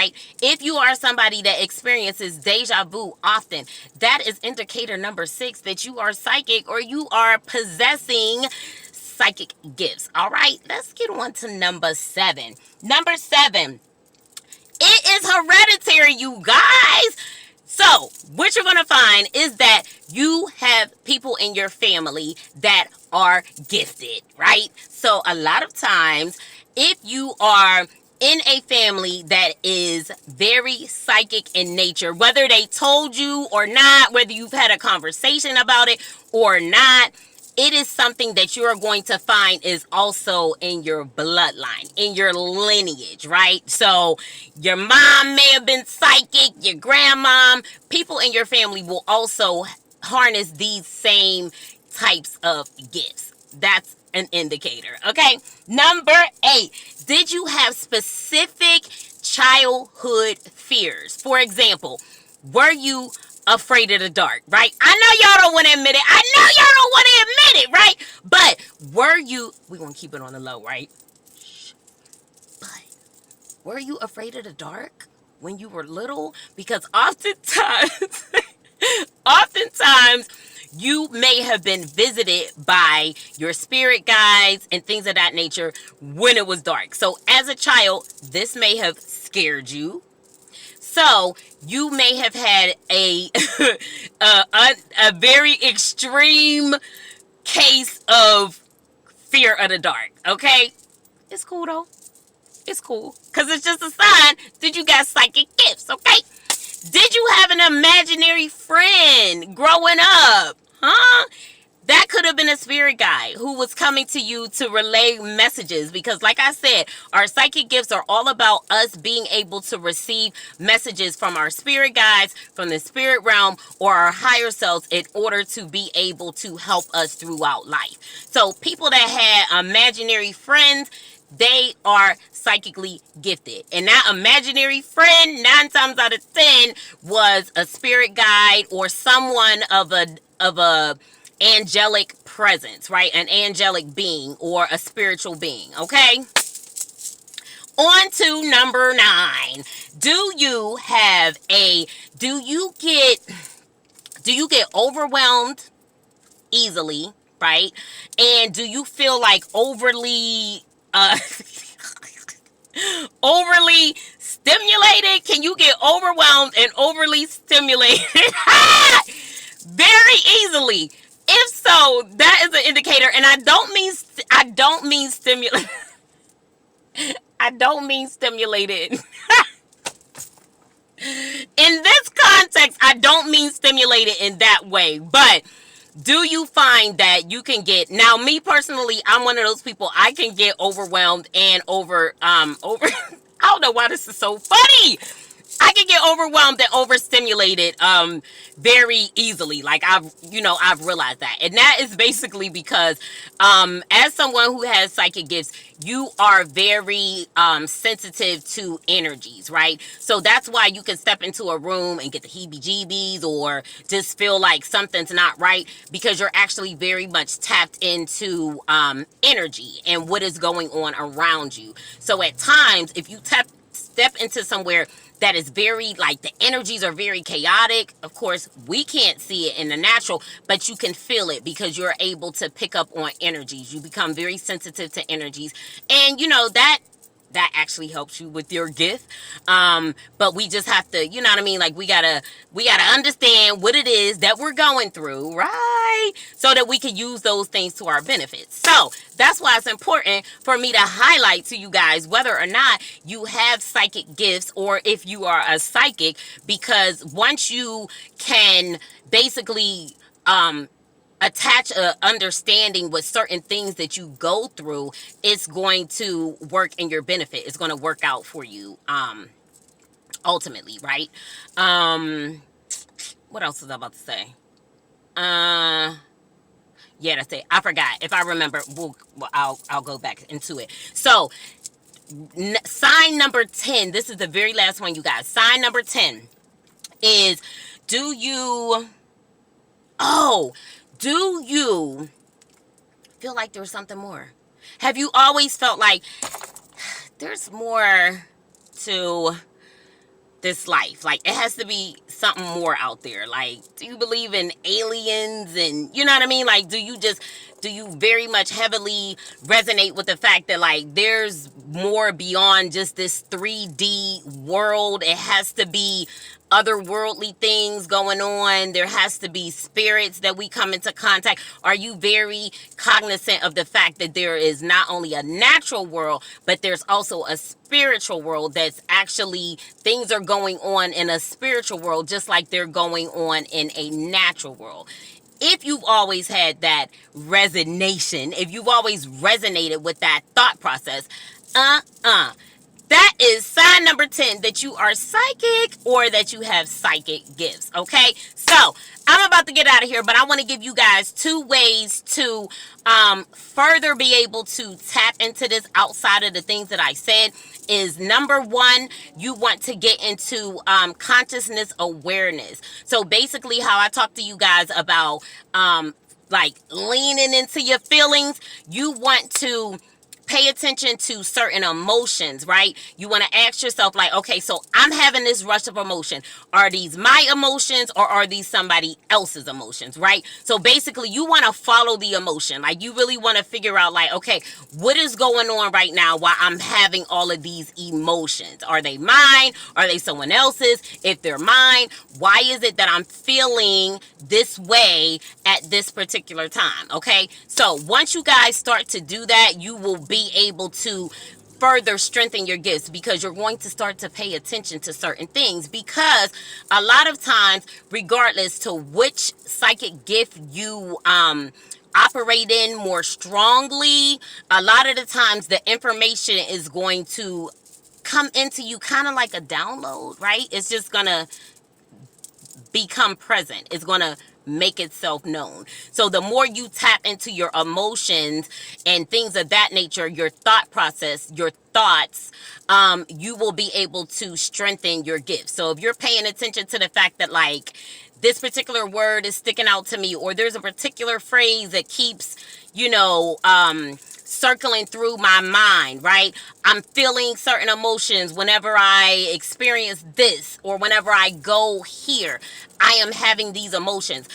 right? If you are somebody that experiences deja vu often, that is indicator number 6 that you are psychic or you are possessing psychic gifts. All right, let's get on to number 7. Number 7, it is hereditary, you guys. So, what you're going to find is that you have people in your family that are gifted, right? So, a lot of times, if you are in a family that is very psychic in nature, whether they told you or not, whether you've had a conversation about it or not, it is something that you are going to find is also in your bloodline, in your lineage, right? So your mom may have been psychic, your grandmom, people in your family will also harness these same types of gifts. That's an indicator, okay? Number 8, did you have specific childhood fears? For example, were you afraid of the dark, right? I know y'all don't want to admit it. I know y'all don't want to admit it, right? But were you, we're going to keep it on the low, right? But were you afraid of the dark when you were little? Because oftentimes, oftentimes, you may have been visited by your spirit guides and things of that nature when it was dark. So as a child, this may have scared you. So you may have had a a very extreme case of fear of the dark. Okay, it's cool though. It's cool because it's just a sign that you got psychic gifts. Okay. Did you have an imaginary friend growing up? Huh? That could have been a spirit guide who was coming to you to relay messages because, like I said, our psychic gifts are all about us being able to receive messages from our spirit guides, from the spirit realm, or our higher selves in order to be able to help us throughout life. So people that had imaginary friends, they are psychically gifted. And that imaginary friend, 9 times out of 10, was a spirit guide or someone of a angelic presence, right? An angelic being or a spiritual being, okay? On to number 9. Do you get overwhelmed easily, right? And do you feel like overly stimulated? Can you get overwhelmed and overly stimulated very easily? If so, that is an indicator, and I don't mean stimulated. I don't mean stimulated. In this context, I don't mean stimulated in that way, but do you find that you can get, now me personally, I'm one of those people, I can get overwhelmed and over I don't know why this is so funny. I can get overwhelmed and overstimulated very easily. Like I've realized that. And that is basically because as someone who has psychic gifts, you are very sensitive to energies, right? So that's why you can step into a room and get the heebie-jeebies or just feel like something's not right because you're actually very much tapped into energy and what is going on around you. So at times, if you step into somewhere that is very, like, the energies are very chaotic. Of course, we can't see it in the natural, but you can feel it because you're able to pick up on energies. You become very sensitive to energies. And, that actually helps you with your gift. But we just have to, you know what I mean? Like, we gotta understand what it is that we're going through, right? So that we can use those things to our benefits. So that's why it's important for me to highlight to you guys whether or not you have psychic gifts or if you are a psychic, because once you can basically, attach a understanding with certain things that you go through, it's going to work in your benefit. It's going to work out for you, ultimately, right? What else was I about to say? Yeah, that's it. I forgot. If I remember, I'll go back into it. So, sign number 10. This is the very last one, you guys. Sign number 10 is, do you feel like there's something more? Have you always felt like there's more to this life. Like, it has to be something more out there. Like, do you believe in aliens? And you know what I mean? Like, do you very much heavily resonate with the fact that, like, there's more beyond just this 3D world? It has to be otherworldly things going on. There has to be spirits that we come into contact. Are you very cognizant of the fact that there is not only a natural world, but there's also a spiritual world? That's actually, things are going on in a spiritual world just like they're going on in a natural world. If you've always had that resonation, if you've always resonated with that thought process, that is sign number 10, that you are psychic or that you have psychic gifts. Okay, so I'm about to get out of here, but I want to give you guys 2 ways to further be able to tap into this outside of the things that I said. Is number 1, you want to get into consciousness awareness. So basically, how I talk to you guys about like leaning into your feelings, you want to pay attention to certain emotions, right? You want to ask yourself, like, okay, so I'm having this rush of emotion. Are these my emotions or are these somebody else's emotions, right? So basically, you want to follow the emotion. Like, you really want to figure out, like, okay, what is going on right now while I'm having all of these emotions? Are they mine? Are they someone else's? If they're mine, why is it that I'm feeling this way at this particular time? Okay, so once you guys start to do that, you will be able to further strengthen your gifts, because you're going to start to pay attention to certain things. Because a lot of times, regardless to which psychic gift you operate in more strongly, a lot of the times the information is going to come into you kind of like a download, right? It's just gonna become present. It's going to make itself known. So the more you tap into your emotions and things of that nature, your thought process, your thoughts, you will be able to strengthen your gifts. So if you're paying attention to the fact that, like, this particular word is sticking out to me, or there's a particular phrase that keeps, circling through my mind, right? I'm feeling certain emotions whenever I experience this, or whenever I go here, I am having these emotions.